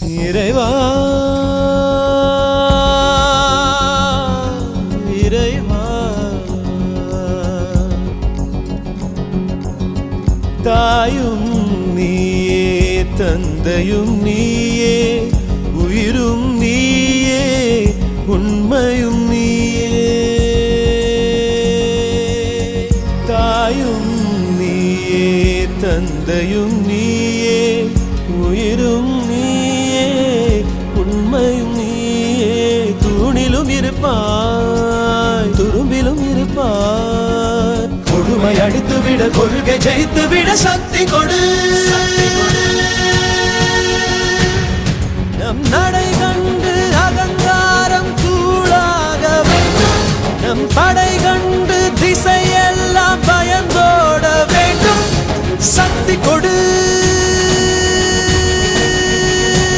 இறைவா இறைவா தாயும் நீயே தந்தையும் நீயே உயிரும் நீயே உண்மையும் நீயே தாயும் நீயே தந்தையும் நீயே உயிரும் நீயே உண்மையும் நீயே தூணிலும் இருப்பாய் துரும்பிலும் இருப்பாய் கொடுமை அடித்துவிட கொள்கை ஜெயித்துவிட சக்தி கொடு நம் நட